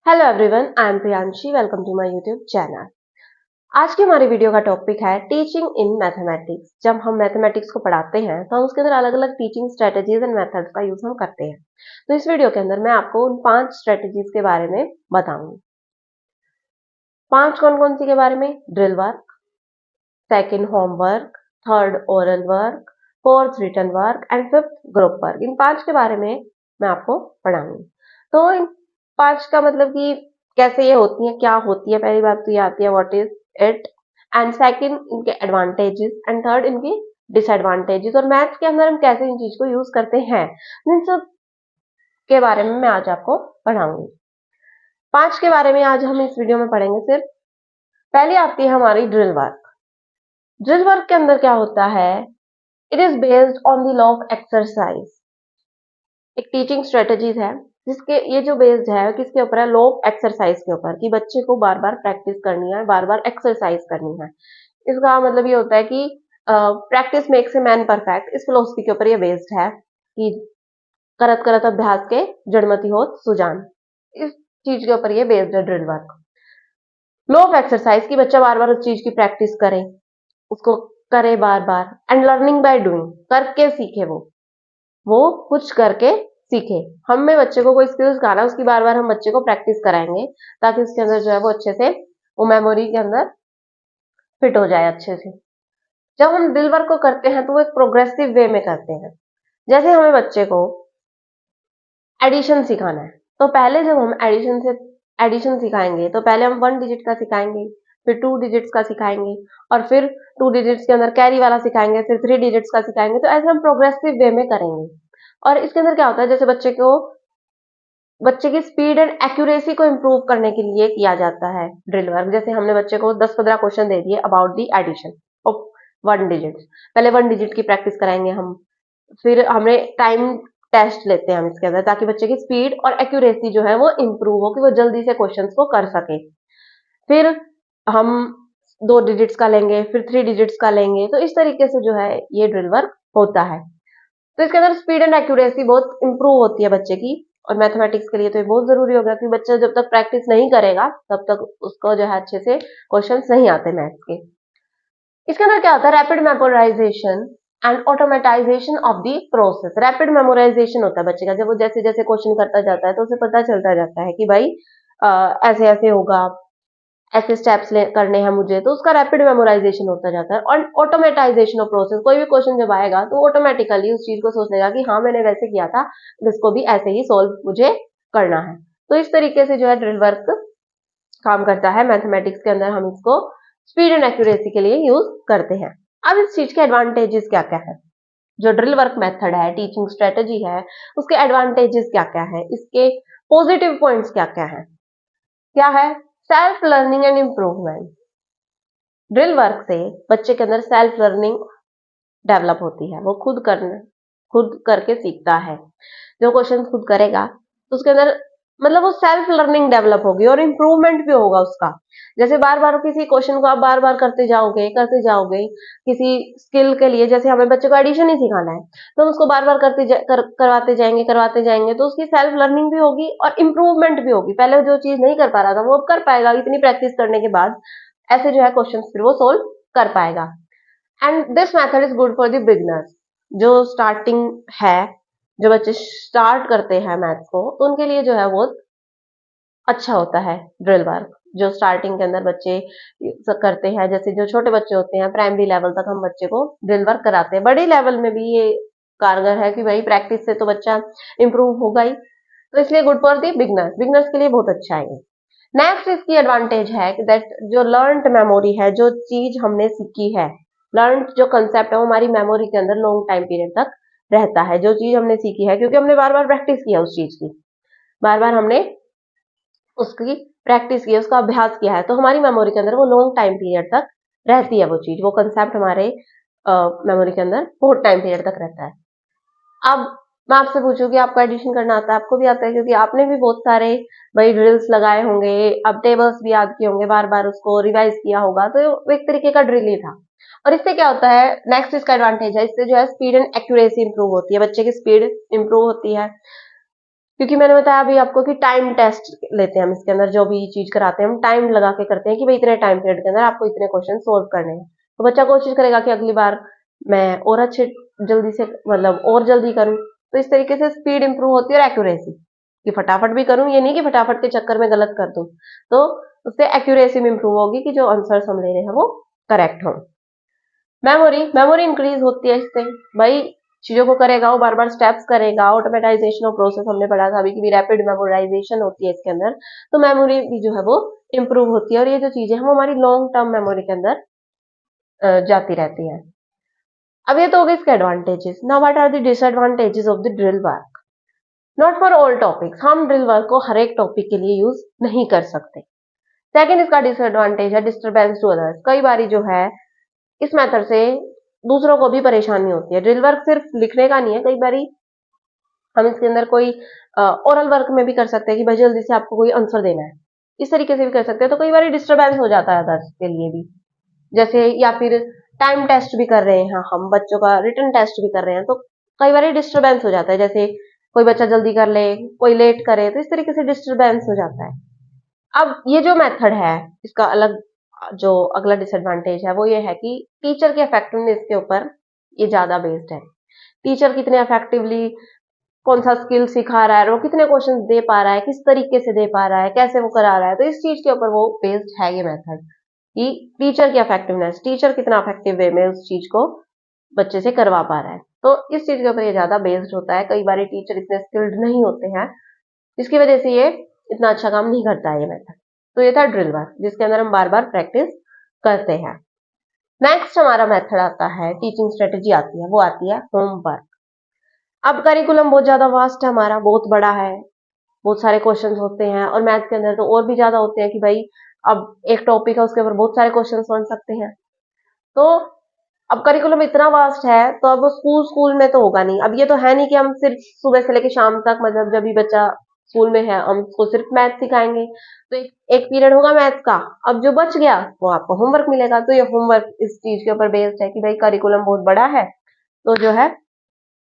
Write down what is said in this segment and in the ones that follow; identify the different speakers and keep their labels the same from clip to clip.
Speaker 1: Hello everyone, I am Priyanshi. Welcome to my YouTube channel. आज की हमारी वीडियो का टॉपिक है टीचिंग इन मैथमेटिक्स। जब हम मैथमेटिक्स को पढ़ाते हैं तो हम उसके अंदर अलग अलग टीचिंग स्ट्रेटजीज एंड मेथड्स का यूज हम करते हैं। तो इस वीडियो के अंदर मैं आपको उन 5 स्ट्रेटजीज के बारे में बताऊंगी। 5 कौन कौन सी के बारे में? Drill work, second homework, third oral work, fourth written work and fifth group work. इन 5 के बारे में मैं आपको पढ़ाऊंगी। तो इन 5 का मतलब कि कैसे ये होती है, क्या होती है, पहली बात तो ये आती है what is it, and second इनके एडवांटेजेस एंड थर्ड इनकी डिसएडवांटेजेस, और मैथ्स के अंदर हम कैसे इन चीज को यूज करते हैं, इन सब के बारे में मैं आज आपको पढ़ाऊंगी। 5 के बारे में आज हम इस वीडियो में पढ़ेंगे। सिर्फ पहली आती है हमारी ड्रिल वर्क। ड्रिल वर्क के अंदर क्या होता है? It is based on the law of exercise. एक टीचिंग स्ट्रेटजीज है जिसके ये जो बेस्ड है किसके ऊपर है? लॉ ऑफ एक्सरसाइज के ऊपर, कि बच्चे को बार बार प्रैक्टिस करनी है, बार बार एक्सरसाइज करनी है। इसका मतलब ये होता है कि practice makes a man perfect. इस फिलोसफी के ऊपर ये बेस्ड है कि करत करत अभ्यास के जड़मति होत सुजान। इस चीज के ऊपर ये बेस्ड है drill work. Law of exercise की बच्चा बार बार उस चीज की प्रैक्टिस करे, उसको करे बार बार, एंड लर्निंग बाय डूइंग, करके सीखे। वो कुछ करके सीखे। हमें बच्चे को कोई स्किल सिखाना है, उसकी बार बार हम बच्चे को प्रैक्टिस कराएंगे ताकि उसके अंदर जो है वो अच्छे से वो मेमोरी के अंदर फिट हो जाए अच्छे से। जब हम ड्रिल वर्क को करते हैं तो वो एक प्रोग्रेसिव वे में करते हैं। जैसे हमें बच्चे को एडिशन सिखाना है तो पहले जब हम एडिशन सिखाएंगे तो पहले हम 1 डिजिट का सिखाएंगे, फिर 2 डिजिट्स का सिखाएंगे, और फिर 2 डिजिट्स के अंदर कैरी वाला सिखाएंगे, फिर 3 डिजिट्स का सिखाएंगे। तो ऐसे हम प्रोग्रेसिव वे में करेंगे। और इसके अंदर क्या होता है, जैसे बच्चे की स्पीड एंड एक्यूरेसी को इम्प्रूव करने के लिए किया जाता है ड्रिल वर्क। जैसे हमने बच्चे को 10-15 क्वेश्चन दे दिए about the addition of 1 digit. पहले 1 डिजिट की प्रैक्टिस कराएंगे हम, फिर हमने टाइम टेस्ट लेते हैं हम इसके अंदर ताकि बच्चे की स्पीड और एक्यूरेसी जो है वो इम्प्रूव हो, कि वो जल्दी से क्वेश्चंस को कर सके। फिर हम 2 डिजिट्स का लेंगे, फिर 3 डिजिट्स का लेंगे। तो इस तरीके से जो है ये ड्रिल वर्क होता है। तो इसके अंदर स्पीड एंड एक्यूरेसी बहुत इंप्रूव होती है बच्चे की। और मैथमेटिक्स के लिए तो ये बहुत जरूरी होगा कि बच्चा जब तक प्रैक्टिस नहीं करेगा तब तक उसको जो है अच्छे से क्वेश्चंस नहीं आते मैथ्स के। इसके अंदर क्या होता है? Rapid memorization and automatization of the process. Rapid memorization होता है बच्चे का। जब वो जैसे जैसे क्वेश्चन करता जाता है तो उसे पता चलता जाता है कि भाई ऐसे ऐसे होगा, ऐसे स्टेप्स करने हैं मुझे, तो उसका रैपिड मेमोराइजेशन होता जाता है। और ऑटोमेटाइजेशन ऑफ प्रोसेस, कोई भी क्वेश्चन जब आएगा तो ऑटोमेटिकली उस चीज को सोच लेगा कि हाँ मैंने वैसे किया था, इसको भी ऐसे ही सोल्व मुझे करना है। तो इस तरीके से जो है ड्रिल वर्क काम करता है मैथमेटिक्स के अंदर। हम इसको स्पीड एंड एक्यूरेसी के लिए यूज करते हैं। अब इस चीज के एडवांटेजेस क्या क्या है? जो ड्रिल वर्क मेथड है, टीचिंग स्ट्रेटजी है, उसके एडवांटेजेस क्या क्या है, इसके पॉजिटिव पॉइंट्स क्या क्या है? क्या है? Self learning and improvement. Drill work से बच्चे के अंदर सेल्फ लर्निंग डेवलप होती है। वो खुद करके सीखता है। जो क्वेश्चन खुद करेगा तो उसके अंदर मतलब वो सेल्फ लर्निंग डेवलप होगी और इम्प्रूवमेंट भी होगा उसका। जैसे बार बार किसी क्वेश्चन को आप बार बार करते जाओगे किसी स्किल के लिए। जैसे हमें बच्चे को एडिशन ही सिखाना है तो हम उसको बार बार करवाते जाएंगे तो उसकी सेल्फ लर्निंग भी होगी और इम्प्रूवमेंट भी होगी। पहले जो चीज नहीं कर पा रहा था वो अब कर पाएगा, इतनी प्रैक्टिस करने के बाद ऐसे जो है क्वेश्चन फिर वो सोल्व कर पाएगा। And this method is good for the beginners. जो स्टार्टिंग है, जो बच्चे स्टार्ट करते हैं मैथ्स को, तो उनके लिए जो है वो अच्छा होता है ड्रिल वर्क। जो स्टार्टिंग के अंदर बच्चे करते हैं, जैसे जो छोटे बच्चे होते हैं प्राइमरी लेवल तक हम बच्चे को ड्रिल वर्क कराते हैं। बड़े लेवल में भी ये कारगर है कि भाई प्रैक्टिस से तो बच्चा इंप्रूव होगा ही। तो इसलिए good for the beginners, beginners के लिए बहुत अच्छा है ये। नेक्स्ट इसकी एडवांटेज है कि दैट जो लर्नड मेमोरी है, जो चीज हमने सीखी है, लर्न जो कंसेप्ट है वो हमारी मेमोरी के अंदर लॉन्ग टाइम पीरियड तक रहता है। जो चीज हमने सीखी है, क्योंकि हमने बार बार प्रैक्टिस किया उस चीज की, बार बार हमने उसकी प्रैक्टिस की, उसका अभ्यास किया है, तो हमारी मेमोरी के अंदर वो लॉन्ग टाइम पीरियड तक रहती है। वो चीज, वो कंसेप्ट हमारे मेमोरी के अंदर बहुत टाइम पीरियड तक रहता है। अब मैं आपसे पूछूं कि आपको एडिशन करना आता है? आपको भी आता है, क्योंकि आपने भी बहुत सारे भाई ड्रिल्स लगाए होंगे, अब टेबल्स भी याद किए होंगे, बार बार उसको रिवाइज किया होगा। तो वो एक तरीके का ड्रिल ही था। और इससे क्या होता है? नेक्स्ट इसका एडवांटेज है, इससे जो है स्पीड एंड एक्यूरेसी इंप्रूव होती है, बच्चे की स्पीड इंप्रूव होती है। क्योंकि मैंने बताया अभी आपको कि टाइम टेस्ट लेते हैं हम इसके अंदर, जो भी चीज कराते हैं हम टाइम लगा के करते हैं कि भाई इतने टाइम पीरियड के अंदर आपको इतने क्वेश्चन सोल्व करने हैं। तो बच्चा कोशिश करेगा कि अगली बार मैं और अच्छे जल्दी से मतलब और जल्दी करूं। तो इस तरीके से स्पीड इंप्रूव होती है और एक्यूरेसी, कि फटाफट भी करूं, ये नहीं कि फटाफट के चक्कर में गलत कर दूं। तो उससे एक्यूरेसी में इंप्रूव होगी कि जो आंसर्स हम ले रहे हैं वो करेक्ट हो। मेमोरी मेमोरी इंक्रीज होती है इससे, भाई चीजों को करेगा, वो बार बार स्टेप्स करेगा। ऑटोमेटाइजेशन ऑफ प्रोसेस हमने पढ़ा था अभी की भी, रैपिड मेमोराइजेशन होती है इसके अंदर। तो मेमोरी भी जो है वो इंप्रूव होती है, और ये जो चीजें हैं वो हमारी लॉन्ग टर्म मेमोरी के अंदर जाती रहती है। अब ये तो हो गए इसके advantages. Now what are the disadvantages of the drill work? Not for all topics, हम ड्रिल वर्क को हर एक टॉपिक के लिए यूज नहीं कर सकते। सेकेंड इसका डिसएडवांटेज है डिस्टर्बेंस टू अदर्स। कई बारी जो है इस मेथड से दूसरों को भी परेशानी होती है। ड्रिल वर्क सिर्फ लिखने का नहीं है, कई बारी हम इसके अंदर कोई ओरल वर्क में भी कर सकते हैं कि भाई जल्दी से आपको कोई आंसर देना है, इस तरीके से भी कर सकते हैं। तो कई बार डिस्टर्बेंस हो जाता है अदर्स के लिए भी, जैसे या फिर टाइम टेस्ट भी कर रहे हैं हम, बच्चों का रिटन टेस्ट भी कर रहे हैं, तो कई बार डिस्टर्बेंस हो जाता है, जैसे कोई बच्चा जल्दी कर ले, कोई लेट करे, तो इस तरीके से डिस्टर्बेंस हो जाता है। अब ये जो मेथड है इसका अलग, जो अगला डिसएडवांटेज है वो ये है कि टीचर की इफेक्टिवनेस के ऊपर ये ज्यादा बेस्ड है। टीचर कितने इफेक्टिवली कौन सा स्किल सिखा रहा है, वो कितने क्वेश्चन दे पा रहा है, किस तरीके से दे पा रहा है, कैसे वो करा रहा है, तो इस चीज के ऊपर वो बेस्ड है ये मेथड, कि टीचर की इफेक्टिवनेस, टीचर कितना इफेक्टिव वे में उस चीज को बच्चे से करवा पा रहा है। तो इस चीज के ऊपर ये ज्यादा बेस्ड होता है। कई बार टीचर इतने स्किल्ड नहीं होते हैं, जिसकी वजह से ये इतना अच्छा काम नहीं करता है ये मेथड। तो ये था ड्रिल वर्क, जिसके अंदर हम बार बार प्रैक्टिस करते हैं। नेक्स्ट हमारा मेथड आता है, टीचिंग स्ट्रेटेजी आती है, वो आती है होमवर्क। अब करिकुलम बहुत ज्यादा वास्ट है हमारा, बहुत बड़ा है, बहुत सारे क्वेश्चन होते हैं, और मैथ के अंदर तो और भी ज्यादा होते हैं कि भाई अब एक टॉपिक है उसके ऊपर बहुत सारे क्वेश्चन बन सकते हैं। तो अब करिकुलम इतना वास्ट है, तो अब स्कूल स्कूल में तो होगा नहीं। अब ये तो है नहीं कि हम सिर्फ सुबह से लेकर शाम तक, मतलब जब भी बच्चा स्कूल में है हम उसको सिर्फ मैथ सिखाएंगे, तो एक पीरियड होगा मैथ का, अब जो बच गया वो आपको होमवर्क मिलेगा। तो ये होमवर्क इस चीज के ऊपर बेस्ड है कि भाई करिकुलम बहुत बड़ा है, तो जो है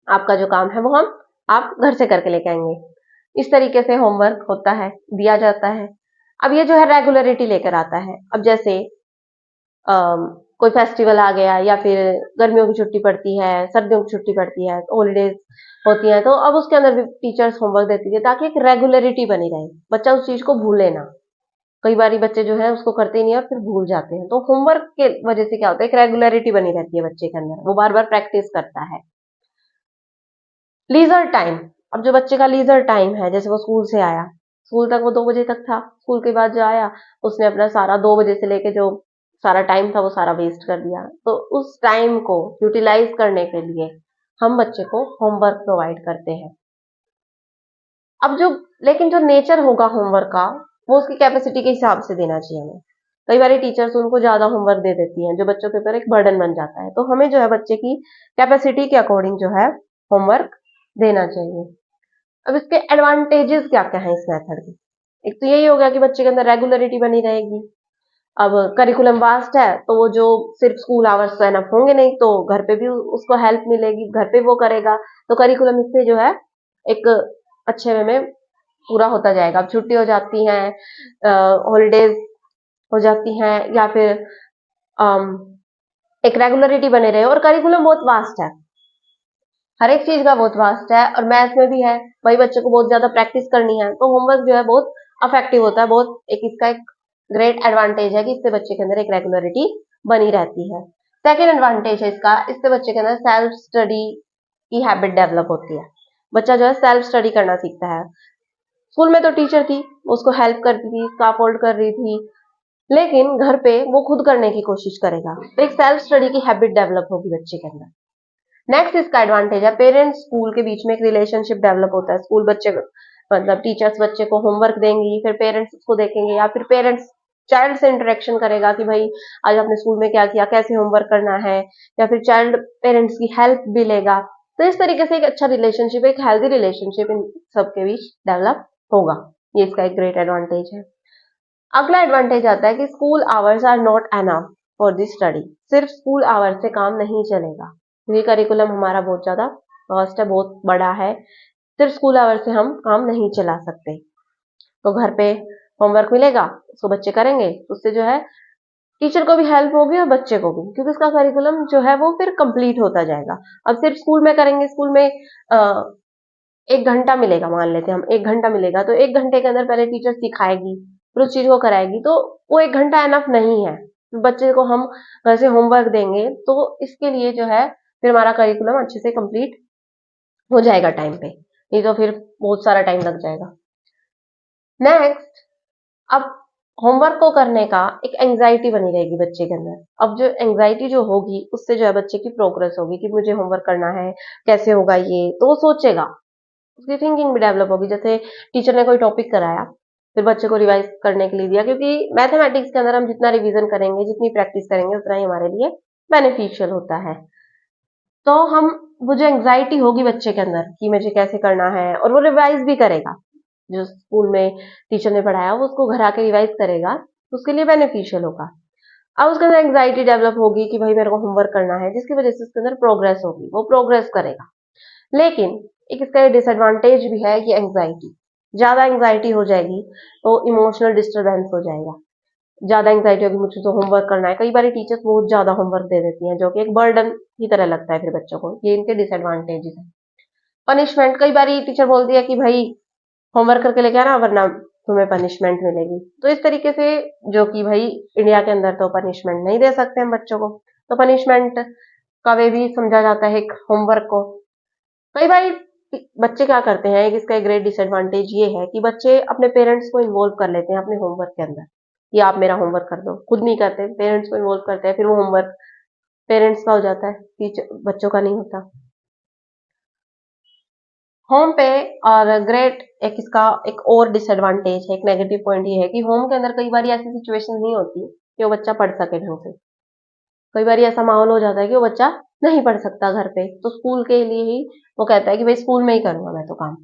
Speaker 1: आपका जो काम है वो हम आप घर से करके लेके आएंगे। इस तरीके से होमवर्क होता है, दिया जाता है। अब ये जो है रेगुलरिटी लेकर आता है। अब जैसे कोई फेस्टिवल आ गया, या फिर गर्मियों की छुट्टी पड़ती है, सर्दियों की छुट्टी पड़ती है, तो हॉलीडेज होती है, तो अब उसके अंदर भी टीचर्स होमवर्क देती है ताकि एक रेगुलरिटी बनी रहे, बच्चा उस चीज को भूले ना। कई बार बच्चे जो है उसको करते ही नहीं और फिर भूल जाते हैं। तो होमवर्क के वजह से क्या होता है, एक रेगुलरिटी बनी रहती है बच्चे के अंदर, वो बार बार प्रैक्टिस करता है। लीजर टाइम, अब जो बच्चे का लीजर टाइम है, जैसे वो स्कूल से आया, स्कूल तक वो 2 बजे तक था, स्कूल के बाद जो आया उसने अपना सारा 2 बजे से लेके जो सारा टाइम था वो सारा वेस्ट कर दिया। तो उस टाइम को यूटिलाइज करने के लिए हम बच्चे को होमवर्क प्रोवाइड करते हैं। अब जो लेकिन जो नेचर होगा होमवर्क का, वो उसकी कैपेसिटी के हिसाब से देना चाहिए हमें। कई बार टीचर्स उनको ज्यादा होमवर्क दे देती हैं, जो बच्चों के ऊपर एक बर्डन बन जाता है। तो हमें जो है बच्चे की कैपेसिटी के अकॉर्डिंग जो है होमवर्क देना चाहिए। अब इसके एडवांटेजेस क्या क्या है इस मेथड के? एक तो यही हो गया कि बच्चे के अंदर रेगुलरिटी बनी रहेगी। अब करिकुलम वास्ट है, तो वो जो सिर्फ स्कूल आवर्स तो एनफ होंगे नहीं, तो घर पे भी उसको हेल्प मिलेगी, घर पे वो करेगा। तो करिकुलम इससे जो है एक अच्छे वे में पूरा होता जाएगा। अब छुट्टी हो जाती है, हॉलीडेज हो जाती हैं, या फिर अम, एक रेगुलरिटी बने रहे, और करिकुलम बहुत वास्ट है, हर एक चीज का बहुत वास्ट है, और मैथ में भी है, वही बच्चों को बहुत ज्यादा प्रैक्टिस करनी है। तो होमवर्क जो है बहुत अफेक्टिव होता है, बहुत एक इसका एक ग्रेट एडवांटेज है कि इससे बच्चे के अंदर एक रेगुलरिटी बनी रहती है। सेकेंड एडवांटेज है इसका, इससे बच्चे के अंदर सेल्फ स्टडी की हैबिट डेवलप होती है। बच्चा जो है सेल्फ स्टडी करना सीखता है। स्कूल में तो टीचर थी, उसको हेल्प करती थी, स्काफ फोल्ड कर रही थी, लेकिन घर पे वो खुद करने की कोशिश करेगा, तो एक सेल्फ स्टडी की हैबिट डेवलप होगी बच्चे के अंदर। नेक्स्ट इसका एडवांटेज है, पेरेंट्स स्कूल के बीच में एक रिलेशनशिप डेवलप होता है। स्कूल बच्चे मतलब टीचर्स बच्चे को होमवर्क देंगी, फिर पेरेंट्स उसको देखेंगे, या फिर पेरेंट्स चाइल्ड से इंटरेक्शन करेगा कि भाई आज आपने स्कूल में क्या किया, कैसे होमवर्क करना है, या फिर चाइल्ड पेरेंट्स की हेल्प भी लेगा। तो इस तरीके से एक अच्छा रिलेशनशिप, एक हेल्दी रिलेशनशिप इन सबके बीच डेवलप होगा। ये इसका एक ग्रेट एडवांटेज है। अगला एडवांटेज आता है कि school hours are not enough for the study. सिर्फ स्कूल आवर्स से काम नहीं चलेगा, ये करिकुलम हमारा बहुत ज्यादा वास्ट है, बहुत बड़ा है, सिर्फ स्कूल आवर से हम काम नहीं चला सकते। तो घर पे होमवर्क मिलेगा, उसको बच्चे करेंगे, उससे जो है टीचर को भी हेल्प होगी और बच्चे को भी, क्योंकि उसका करिकुलम जो है वो फिर कंप्लीट होता जाएगा। अब सिर्फ स्कूल में करेंगे, स्कूल में 1 घंटा मिलेगा, मान लेते हैं हम 1 घंटा मिलेगा, तो 1 घंटे के अंदर पहले टीचर सिखाएगी, फिर उस चीज को कराएगी, तो वो 1 घंटा एनफ नहीं है। बच्चे को हम घर से होमवर्क देंगे तो इसके लिए जो है फिर हमारा करिकुलम अच्छे से कंप्लीट हो जाएगा टाइम पे, नहीं तो फिर बहुत सारा टाइम लग जाएगा। नेक्स्ट, अब होमवर्क को करने का एक एंजाइटी बनी रहेगी बच्चे के अंदर। अब जो एंजाइटी जो होगी उससे जो है बच्चे की प्रोग्रेस होगी कि मुझे होमवर्क करना है, कैसे होगा ये, तो वो सोचेगा, उसकी थिंकिंग भी डेवलप होगी। जैसे टीचर ने कोई टॉपिक कराया, फिर बच्चे को रिवाइज करने के लिए दिया, क्योंकि मैथमेटिक्स के अंदर हम जितना रिवीजन करेंगे, जितनी प्रैक्टिस करेंगे, उतना ही हमारे लिए बेनिफिशियल होता है। तो हम, वो जो एंजाइटी होगी बच्चे के अंदर कि मुझे कैसे करना है, और वो रिवाइज भी करेगा, जो स्कूल में टीचर ने पढ़ाया वो उसको घर आके रिवाइज करेगा, तो उसके लिए बेनिफिशियल होगा। अब उसके अंदर एंजाइटी डेवलप होगी कि भाई मेरे को होमवर्क करना है, जिसकी वजह से उसके अंदर प्रोग्रेस होगी, वो प्रोग्रेस करेगा। लेकिन एक इसका डिसएडवांटेज भी है कि एंजाइटी, ज्यादा एंजाइटी हो जाएगी तो इमोशनल डिस्टरबेंस हो जाएगा। ज्यादा एंजाइटी होगी, मुझे तो होमवर्क करना है, कई बार टीचर्स बहुत ज्यादा होमवर्क दे देती हैं, जो कि एक बर्डन की तरह लगता है फिर बच्चों को, ये इनके डिसएडवांटेजेस है। पनिशमेंट, कई बार टीचर बोलती है कि भाई होमवर्क करके लेके आना वरना तुम्हें पनिशमेंट मिलेगी, तो इस तरीके से, जो कि भाई इंडिया के अंदर तो पनिशमेंट नहीं दे सकते हम बच्चों को, तो पनिशमेंट का वे भी समझा जाता है एक होमवर्क को। कई बार बच्चे क्या करते हैं, एक इसका एक ग्रेट डिसएडवांटेज ये है कि बच्चे अपने पेरेंट्स को इन्वॉल्व कर लेते हैं अपने होमवर्क के अंदर, कि आप मेरा होमवर्क कर दो, खुद नहीं करते, पेरेंट्स को इन्वॉल्व करते हैं, फिर वो होमवर्क पेरेंट्स का हो जाता है, टीचर बच्चों का नहीं होता। होम पे और ग्रेट, एक इसका एक और डिसएडवांटेज है, एक नेगेटिव पॉइंट ये है कि होम के अंदर कई बार ऐसी सिचुएशन नहीं होती कि वो बच्चा पढ़ सके ढंग से। कई बार ऐसा माहौल हो जाता है कि वो बच्चा नहीं पढ़ सकता घर पे, तो स्कूल के लिए ही वो कहता है कि भाई स्कूल में ही करूंगा मैं तो काम।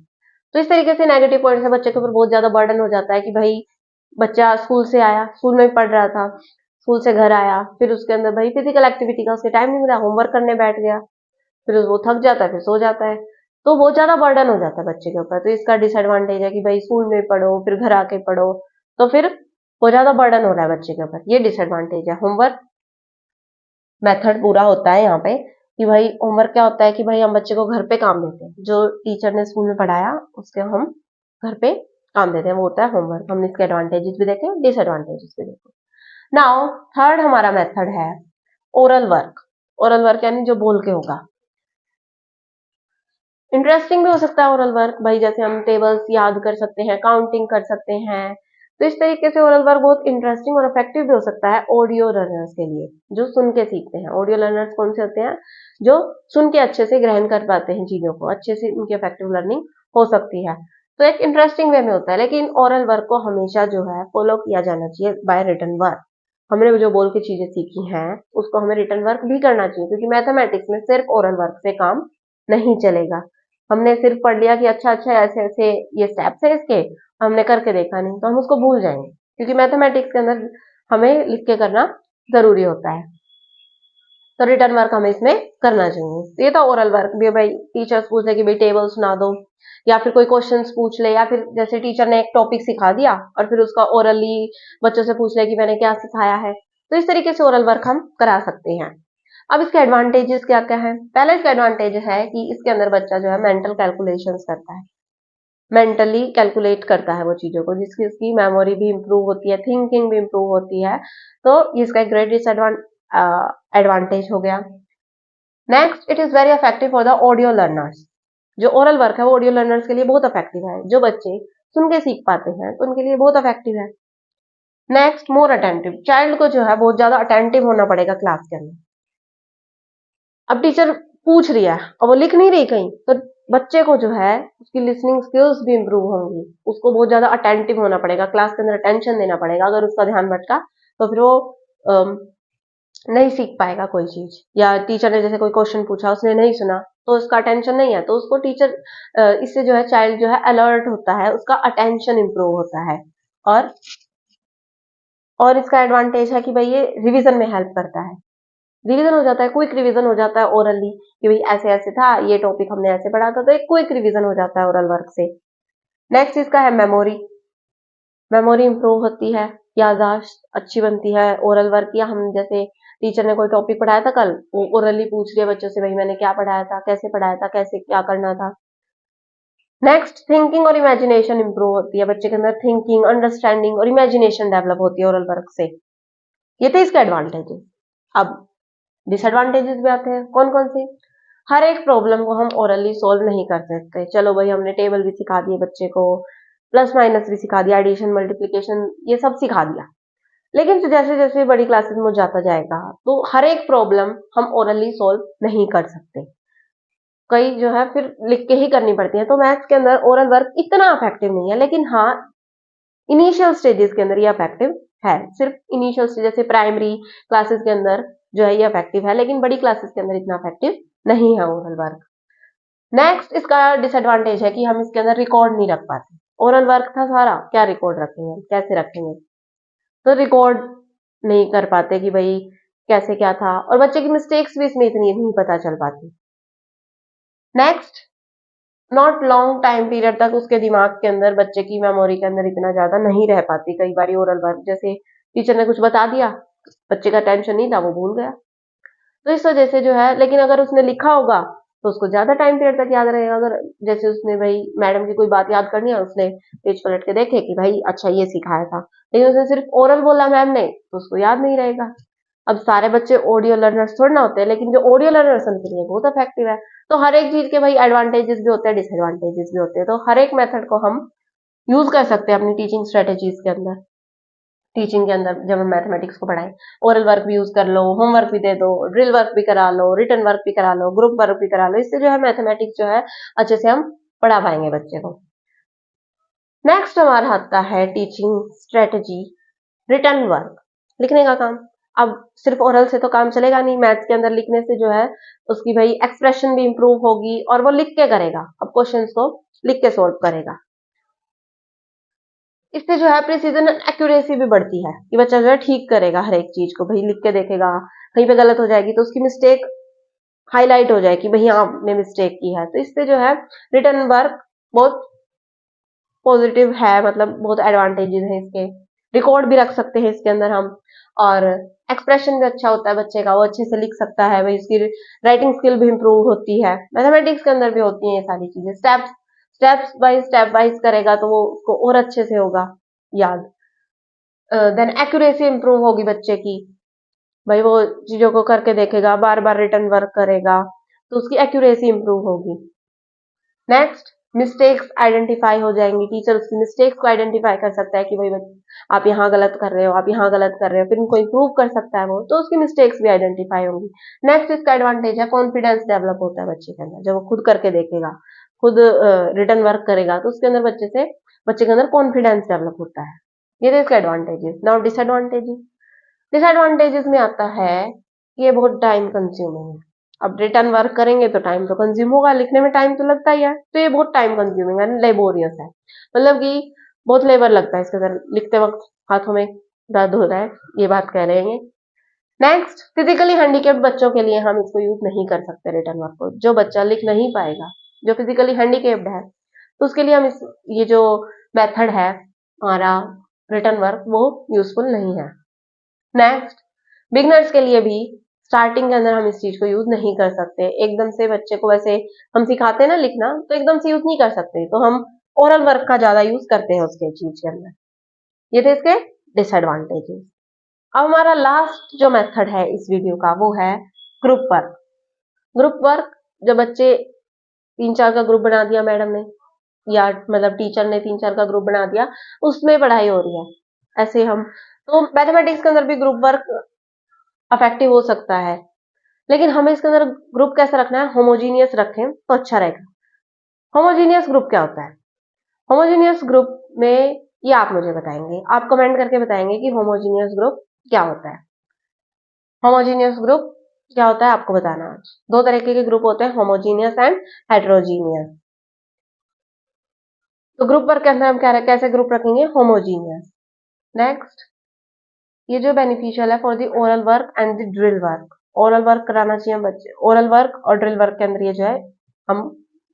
Speaker 1: तो इस तरीके से नेगेटिव पॉइंट से बच्चे के ऊपर बहुत ज्यादा बर्डन हो जाता है कि भाई बच्चा स्कूल से आया, स्कूल में भी पढ़ रहा था, स्कूल से घर आया, फिर उसके अंदर भाई फिजिकल एक्टिविटी का उसके टाइम नहीं मिला, होमवर्क करने बैठ गया, फिर वो थक जाता है, फिर सो जाता है, तो बहुत ज्यादा बर्डन हो जाता है बच्चे के ऊपर। तो इसका डिसएडवांटेज है कि भाई स्कूल में पढ़ो, फिर घर आके पढ़ो, तो फिर बहुत ज्यादा बर्डन हो रहा है बच्चे के ऊपर, ये डिसएडवांटेज है। होमवर्क मेथड पूरा होता है यहाँ पे कि भाई होमवर्क क्या होता है कि भाई हम बच्चे को घर पे काम देते हैं, जो टीचर ने स्कूल में पढ़ाया उसके हम घर पे काम देते हैं, वो होता है होमवर्क। हमने इसके एडवांटेजेस भी देखे, डिसएडवांटेजेस भी देखे। नाउ थर्ड हमारा मेथड है ओरल वर्क। ओरल वर्क यानी जो बोल के होगा। इंटरेस्टिंग भी हो सकता है ओरल वर्क, भाई जैसे हम टेबल्स याद कर सकते हैं, काउंटिंग कर सकते हैं, तो इस तरीके से ओरल वर्क बहुत इंटरेस्टिंग और इफेक्टिव भी हो सकता है ऑडियो लर्नर्स के लिए, जो सुन के सीखते हैं। ऑडियो लर्नर्स कौन से होते हैं? जो सुन के अच्छे से ग्रहण कर पाते हैं चीजों को, अच्छे से उनकी इफेक्टिव लर्निंग हो सकती है, तो एक इंटरेस्टिंग वे में होता है। लेकिन ओरल वर्क को हमेशा जो है फॉलो किया जाना चाहिए बाय रिटन वर्क। हमने जो बोल के चीजें सीखी हैं उसको हमें रिटन वर्क भी करना चाहिए, क्योंकि मैथमेटिक्स में सिर्फ ओरल वर्क से काम नहीं चलेगा। हमने सिर्फ पढ़ लिया कि अच्छा अच्छा ऐसे ऐसे ये स्टेप्स है इसके, हमने करके देखा नहीं, तो हम उसको भूल जाएंगे, क्योंकि मैथमेटिक्स के अंदर हमें लिख के करना जरूरी होता है। तो रिटर्न वर्क हमें इसमें करना चाहिए। तो ये तो ओरल वर्क भी, भाई टीचर्स पूछे कि भाई टेबल सुना दो, या फिर कोई क्वेश्चंस पूछ ले, या फिर जैसे टीचर ने एक टॉपिक सिखा दिया और फिर उसका ओरली बच्चों से पूछ ले कि मैंने क्या सिखाया है, तो इस तरीके से ओरल वर्क हम करा सकते हैं। अब इसके एडवांटेजेस क्या क्या है? पहला इसका एडवांटेज है कि इसके अंदर बच्चा जो है मेंटल कैलकुलेशंस करता है, मेंटली कैलकुलेट करता है वो चीजों को, जिसकी उसकी मेमोरी भी इंप्रूव होती है, थिंकिंग भी इंप्रूव होती है, तो ये इसका एक ग्रेट एडवांटेज हो गया। Next, it is very effective for the audio learners. जो ओरल वर्क है वो ऑडियो लर्नर्स के लिए बहुत इफेक्टिव है, जो बच्चे सुन के सीख पाते हैं तो उनके लिए बहुत इफेक्टिव है। नेक्स्ट, मोर अटेंटिव, चाइल्ड को जो है बहुत ज्यादा अटेंटिव होना पड़ेगा क्लास के अंदर। अब टीचर पूछ रही है और वो लिख नहीं रही कहीं, तो बच्चे को जो है उसकी लिसनिंग स्किल्स भी इंप्रूव होंगी, उसको बहुत ज्यादा अटेंटिव होना पड़ेगा, क्लास के अंदर अटेंशन देना पड़ेगा। अगर उसका ध्यान भटका तो फिर वो अम, नहीं सीख पाएगा कोई चीज, या टीचर ने जैसे कोई क्वेश्चन पूछा उसने नहीं सुना, तो उसका अटेंशन नहीं है, तो उसको टीचर, इससे जो है चाइल्ड जो है अलर्ट होता है, उसका अटेंशन इंप्रूव होता है। और और इसका एडवांटेज है कि भाई ये रिवीजन में हेल्प करता है। रिवीजन हो जाता है, क्विक रिवीजन हो जाता है ओरली कि भाई ऐसे ऐसे था, ये टॉपिक हमने ऐसे पढ़ा था, तो एक क्विक रिवीजन हो जाता है ओरल वर्क से। नेक्स्ट इसका है मेमोरी। मेमोरी इंप्रूव होती है, याददाश्त अच्छी बनती है ओरल वर्क या हम जैसे टीचर ने कोई टॉपिक पढ़ाया था कल, वो ओरली पूछ लिया बच्चों से, भाई मैंने क्या पढ़ाया था, कैसे पढ़ाया था, कैसे क्या करना था। नेक्स्ट थिंकिंग और इमेजिनेशन इंप्रूव होती है, बच्चे के अंदर थिंकिंग, अंडरस्टैंडिंग और इमेजिनेशन डेवलप होती है ओरल वर्क से। ये थे इसके एडवांटेजेस। अब डिसएडवांटेजेस भी आते हैं, कौन कौन से? हर एक प्रॉब्लम को हम ओरली सोल्व नहीं कर सकते। चलो भाई हमने टेबल भी सिखा दिए बच्चे को, प्लस माइनस भी सिखा दिया, एडिशन मल्टीप्लिकेशन ये सब सिखा दिया, लेकिन फिर जैसे जैसे बड़ी क्लासेस में जाता जाएगा तो हर एक प्रॉब्लम हम ओरली सोल्व नहीं कर सकते, कई जो है फिर लिख के ही करनी पड़ती है। तो मैथ्स के अंदर ओरल वर्क इतना अफेक्टिव नहीं है, लेकिन हाँ इनिशियल स्टेजेस के अंदर ये अफेक्टिव है। सिर्फ इनिशियल स्टेज जैसे प्राइमरी क्लासेस के अंदर जो है ये अफेक्टिव है, लेकिन बड़ी क्लासेस के अंदर इतना अफेक्टिव नहीं है ओरल वर्क। नेक्स्ट इसका डिसएडवांटेज है कि हम इसके अंदर रिकॉर्ड नहीं रख पाते। ओरल वर्क था सारा, क्या रिकॉर्ड रखेंगे, कैसे रखेंगे? तो रिकॉर्ड नहीं कर पाते कि भाई कैसे क्या था, और बच्चे की मिस्टेक्स भी इसमें इतनी नहीं पता चल पाती। Next, not long time period तक उसके दिमाग के अंदर, बच्चे की मेमोरी के अंदर इतना ज्यादा नहीं रह पाती। कई बार ओरल वर्क जैसे टीचर ने कुछ बता दिया, बच्चे का टेंशन नहीं था, वो भूल गया, तो इस वजह से जो है, लेकिन अगर उसने लिखा होगा तो उसको ज्यादा टाइम पीरियड तक याद रहेगा। अगर जैसे उसने भाई मैडम की कोई बात याद करनी है, उसने पेज पलट के देखे कि भाई अच्छा ये सिखाया था, लेकिन उसने सिर्फ ओरल बोला मैम ने, तो उसको याद नहीं रहेगा। अब सारे बच्चे ऑडियो लर्नर्स थोड़ी ना होते हैं, लेकिन जो ऑडियो लर्नर्स हैं उनके लिए बहुत इफेक्टिव है। तो हर एक चीज के भाई एडवांटेजेस भी होते हैं, डिसएडवांटेजेस भी होते हैं, तो हर एक मेथड को हम यूज कर सकते हैं अपनी टीचिंग स्ट्रेटेजीज के अंदर। टीचिंग के अंदर जब हम मैथमेटिक्स को पढ़ाएं, ओरल वर्क भी यूज कर लो, होमवर्क भी दे दो, ड्रिल वर्क भी करा लो, रिटर्न वर्क भी करा लो, ग्रुप वर्क भी करा लो, इससे जो है मैथमेटिक्स जो है अच्छे से हम पढ़ा पाएंगे बच्चे को। नेक्स्ट हमारा आता है टीचिंग स्ट्रेटेजी, रिटर्न वर्क, लिखने का काम। अब सिर्फ ओरल से तो काम चलेगा नहीं, मैथ्स के अंदर लिखने से जो है उसकी भाई एक्सप्रेशन भी इंप्रूव होगी और वो लिख के करेगा, अब क्वेश्चंस को लिख के सोल्व करेगा। इससे जो है प्रिसीजन एंड एक्यूरेसी भी बढ़ती है कि बच्चा जो है ठीक करेगा हर एक चीज को, भाई लिख के देखेगा, कहीं पे गलत हो जाएगी तो उसकी मिस्टेक हाईलाइट हो जाए कि भाई हाँ आपने मिस्टेक की है। तो इससे जो है रिटर्न वर्क बहुत पॉजिटिव है, मतलब बहुत एडवांटेजेस हैं इसके। रिकॉर्ड भी रख सकते हैं इसके अंदर हम, और एक्सप्रेशन भी अच्छा होता है बच्चे का, वो अच्छे से लिख सकता है, भाई उसकी राइटिंग स्किल भी इंप्रूव होती है। मैथमेटिक्स के अंदर भी होती हैं ये सारी चीजें, स्टेप बाय करेगा तो वो उसको और अच्छे से होगा याद। देन एक्यूरेसी इंप्रूव होगी बच्चे की, भाई वो चीजों को करके देखेगा, बार बार रिटर्न वर्क करेगा, तो उसकी एक्यूरेसी इंप्रूव होगी। नेक्स्ट, मिस्टेक्स आइडेंटिफाई हो जाएंगी, टीचर उसकी मिस्टेक्स को आइडेंटिफाई कर सकता है कि भाई आप यहाँ गलत कर रहे हो, आप यहाँ गलत कर रहे हो, फिर उनको इंप्रूव कर सकता है वो, तो उसकी मिस्टेक्स भी आइडेंटिफाई होंगी। नेक्स्ट इसका एडवांटेज है कॉन्फिडेंस डेवलप होता है बच्चे के अंदर, जब वो खुद करके देखेगा, खुद रिटर्न वर्क करेगा, तो उसके अंदर बच्चे के अंदर कॉन्फिडेंस डेवलप होता है। ये तो इसका एडवांटेजेस। नाउ डिसएडवांटेजेस, डिसएडवांटेजेस में आता है कि ये बहुत टाइम कंज्यूमिंग है। अब रिटर्न वर्क करेंगे तो टाइम तो कंज्यूम होगा, लिखने में टाइम तो लगता ही है, तो ये बहुत टाइम कंज्यूमिंग है, लेबोरियस है, मतलब कि बहुत लेबर लगता है इसके अंदर, लिखते वक्त हाथों में दर्द हो रहा है, ये बात कह रहे हैं। नेक्स्ट, फिजिकली हैंडीकेप्ड बच्चों के लिए हम इसको यूज नहीं कर सकते रिटर्न वर्क को। जो बच्चा लिख नहीं पाएगा, जो फिजिकली हैंडीकेप्ड है, तो उसके लिए हम ये जो मेथड है हमारा रिटर्न वर्क, वो यूजफुल नहीं है। नेक्स्ट, बिगनर्स के लिए भी स्टार्टिंग के अंदर हम इस चीज को यूज नहीं कर सकते, एकदम से बच्चे को वैसे हम सिखाते हैं ना लिखना, तो एकदम से यूज नहीं कर सकते, तो हम ओरल वर्क का ज्यादा यूज करते हैं उसके चीज के अंदर। ये थे इसके डिसएडवांटेजेस। अब हमारा लास्ट जो मेथड है इस वीडियो का वो है ग्रुप वर्क। ग्रुप वर्क, जब बच्चे 3-4 का ग्रुप बना दिया मैडम ने, या मतलब टीचर ने 3-4 का ग्रुप बना दिया, उसमें पढ़ाई हो रही है, ऐसे हम, तो मैथमेटिक्स के अंदर भी ग्रुप वर्क अफेक्टिव हो सकता है, लेकिन हमें इसके अंदर ग्रुप कैसा रखना है, होमोजीनियस रखें तो अच्छा रहेगा। होमोजीनियस ग्रुप क्या होता है? होमोजीनियस ग्रुप में ये आप मुझे बताएंगे, आप कमेंट करके बताएंगे कि होमोजीनियस ग्रुप क्या होता है। होमोजीनियस ग्रुप क्या होता है आपको बताना। आज दो तरीके के ग्रुप होते हैं, होमोजीनियस एंड हेट्रोजीनियस। तो ग्रुप वर्क के अंदर हम कैसे ग्रुप रखेंगे, होमोजीनियस। नेक्स्ट, ये जो बेनिफिशियल है for the oral work and the drill work, oral work कराना चाहिए बच्चे। ओरल वर्क और ड्रिल वर्क के अंदर ये जो है हम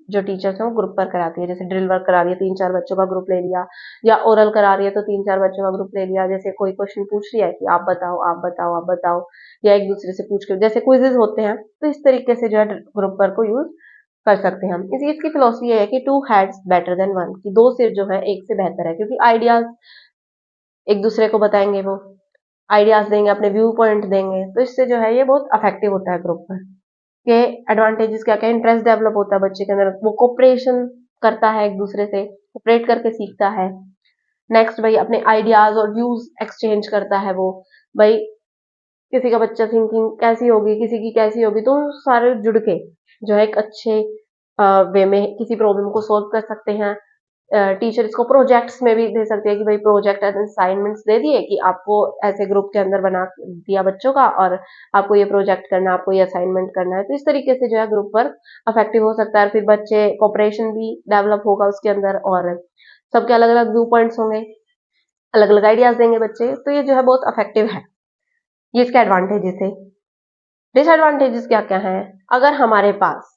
Speaker 1: जो टीचर्स हैं वो ग्रुप पर कराती है। जैसे ड्रिल वर्क करा रही है 3-4 बच्चों का ग्रुप ले लिया, या ओरल करा रही है तो 3-4 बच्चों का ग्रुप ले लिया। जैसे कोई क्वेश्चन पूछ रही है कि आप बताओ, आप बताओ, आप बताओ, या एक दूसरे से पूछ के जैसे क्विजेज होते हैं, तो इस तरीके से जो है ग्रुप वर्क को यूज कर सकते हैं हम। इस इसकी फिलोसफी ये है कि 2 हेड्स बेटर देन 1, कि 2 सिर जो है एक से बेहतर है, क्योंकि आइडियाज एक दूसरे को बताएंगे, वो आइडियाज देंगे, अपने व्यू पॉइंट देंगे, तो इससे जो है ये बहुत इफेक्टिव होता है ग्रुप वर्क के। एडवांटेजेस क्या क्या, इंटरेस्ट डेवलप होता है बच्चे के अंदर, वो कोऑपरेशन करता है, एक दूसरे से कोऑपरेट करके सीखता है। नेक्स्ट भाई अपने आइडियाज और व्यूज एक्सचेंज करता है वो। भाई किसी का बच्चा थिंकिंग कैसी होगी, किसी की कैसी होगी, तो सारे जुड़ के जो है एक अच्छे वे में किसी प्रॉब्लम को सोल्व कर सकते हैं। टीचर इसको प्रोजेक्ट्स में भी दे सकते हैं कि भाई प्रोजेक्ट असाइनमेंट्स दे दिए कि आपको ऐसे ग्रुप के अंदर बना दिया बच्चों का, और आपको ये प्रोजेक्ट करना है, आपको ये असाइनमेंट करना है। तो इस तरीके से जो है ग्रुप वर्क इफेक्टिव हो सकता है। फिर बच्चे कोऑपरेशन भी डेवलप होगा उसके अंदर, और सबके अलग अलग व्यू पॉइंट्स होंगे, अलग अलग आइडियाज देंगे बच्चे, तो ये जो है बहुत इफेक्टिव है। ये इसके एडवांटेजेस है। डिसएडवांटेजेस क्या क्या है, अगर हमारे पास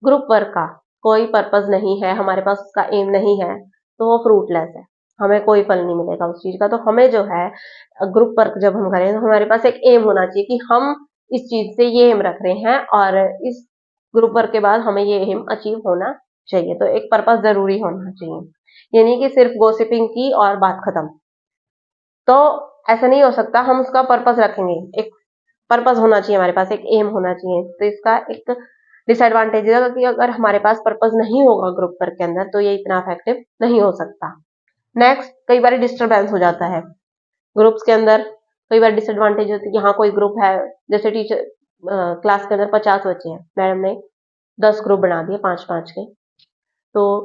Speaker 1: ग्रुप वर्क का कोई पर्पस नहीं है, हमारे पास उसका एम नहीं है, तो वो फ्रूटलेस है, हमें कोई फल नहीं मिलेगा उस चीज का। तो हमें जो है ग्रुप वर्क जब हम करें तो हमारे पास एक एम होना चाहिए कि हम इस चीज से ये एम रख रहे हैं, और इस ग्रुप वर्क के बाद हमें ये एम अचीव होना चाहिए। तो एक पर्पस जरूरी होना चाहिए, ये नहीं कि सिर्फ गोसिपिंग की और बात खत्म। तो ऐसा नहीं हो सकता, हम उसका पर्पस रखेंगे, एक पर्पस होना चाहिए हमारे पास, एक एम होना चाहिए। तो इसका एक डिसएडवांटेज है कि अगर हमारे पास पर्पस नहीं होगा ग्रुप वर्क के अंदर, तो ये इतना इफेक्टिव नहीं हो सकता। नेक्स्ट, कई बार डिस्टरबेंस हो जाता है ग्रुप्स के अंदर। कई बार डिसएडवांटेज होती है कि हाँ कोई ग्रुप है, जैसे टीचर क्लास के अंदर 50 बच्चे हैं, मैडम ने 10 ग्रुप बना दिए 5-5 के, तो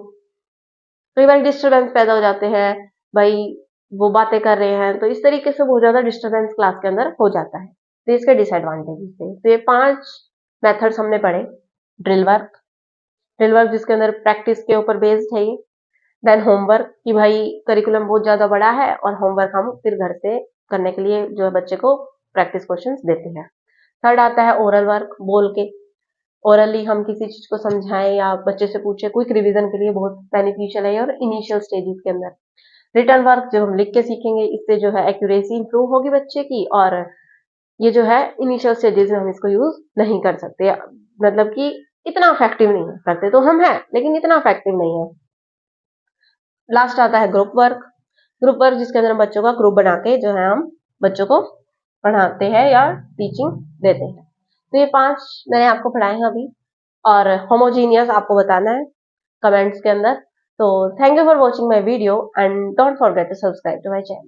Speaker 1: कई बार डिस्टरबेंस पैदा हो जाते हैं। भाई वो बातें कर रहे हैं, तो इस तरीके से बहुत ज्यादा डिस्टरबेंस क्लास के अंदर हो जाता है। तो इसके डिसएडवांटेजेस थे। तो ये 5 मेथड्स हमने पढ़े। ड्रिल वर्क, ड्रिल वर्क जिसके अंदर प्रैक्टिस के ऊपर बेस्ड है ये। देन होमवर्क, कि भाई करिकुलम बहुत ज्यादा बड़ा है और होमवर्क हम फिर घर से करने के लिए जो है बच्चे को प्रैक्टिस क्वेश्चंस देते हैं। थर्ड आता है ओरल वर्क, बोल के ओरली हम किसी चीज को समझाएं या बच्चे से पूछे, क्विक रिवीजन के लिए बहुत बेनिफिशियल है, और इनिशियल स्टेजेस के अंदर। रिटर्न वर्क जो हम लिख के सीखेंगे, इससे जो है एक्यूरेसी इंप्रूव होगी बच्चे की, और ये जो है इनिशियल स्टेजेस में हम इसको यूज नहीं कर सकते, मतलब कि इतना इफेक्टिव नहीं है। करते तो हम हैं लेकिन इतना इफेक्टिव नहीं है। लास्ट आता है ग्रुप वर्क, ग्रुप वर्क जिसके अंदर हम बच्चों का ग्रुप बना के जो है हम बच्चों को पढ़ाते हैं या टीचिंग देते हैं। तो ये 5 मैंने आपको पढ़ाए हैं अभी, और होमोजीनियस आपको बताना है कमेंट्स के अंदर। तो thank you for watching my video and don't forget to subscribe to my channel.